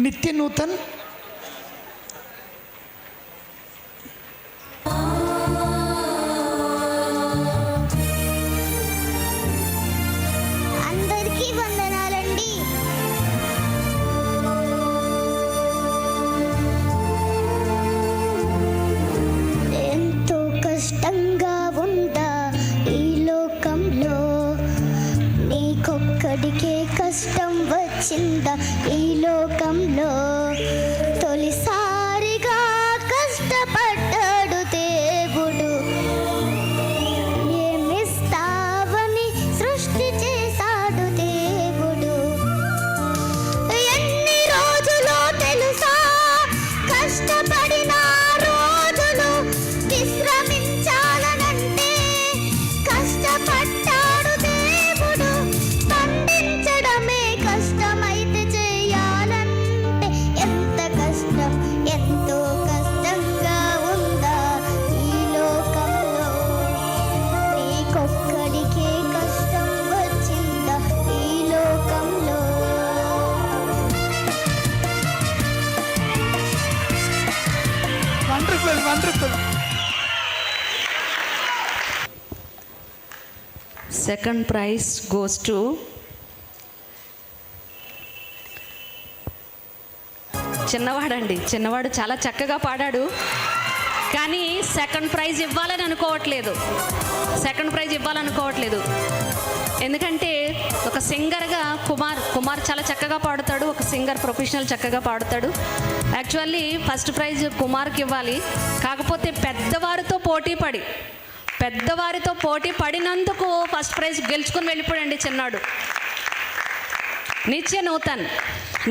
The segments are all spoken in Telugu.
నిత్య నూతన్, అందరికీ వందనాలండి. ఎంతో కష్టంగా ఉందా ఈ లోకంలో, నీకొక్కడికే కష్టం వచ్చిందా ఈ లోకంలో. తొలిసారిగా కష్టపడ్డాడు దేవుడు, ఏమిస్తావని సృష్టి చేశాడు దేవుడు. ఎన్ని రోజులో తెలుసా కష్టపడిన రోజులు, విశ్రమించాలనంటే కష్టపడ్డాడు దేవుడు. పండించడమే కష్టమైతే చేయాలంటే ఎంత కష్టం, ఎంతో కష్టంగా ఉందా ఈ లోకంలో. నీకొక్కడికే కష్టం వచ్చిందా ఈ లోకంలో. Wonderful wonderful. Second prize goes to చిన్నవాడండి. చిన్నవాడు చాలా చక్కగా పాడాడు, కానీ సెకండ్ ప్రైజ్ ఇవ్వాలని అనుకోవట్లేదు. ఎందుకంటే ఒక సింగర్గా కుమార్ చాలా చక్కగా పాడుతాడు. ఒక సింగర్ ప్రొఫెషనల్ చక్కగా పాడుతాడు. యాక్చువల్లీ ఫస్ట్ ప్రైజ్ కుమార్కి ఇవ్వాలి. కాకపోతే పెద్దవారితో పోటీ పడినందుకు ఫస్ట్ ప్రైజ్ గెలుచుకుని వెళ్ళిపోయాడండి చిన్నాడు.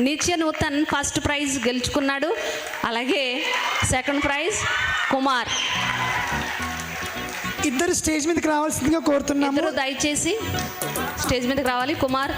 నిత్య నూతన్ ఫస్ట్ ప్రైజ్ గెలుచుకున్నాడు. అలాగే సెకండ్ ప్రైజ్ కుమార్. ఇద్దరు స్టేజ్ మీదకి రావాల్సిందిగా కోరుతున్నాము. దయచేసి స్టేజ్ మీదకి రావాలి. కుమార్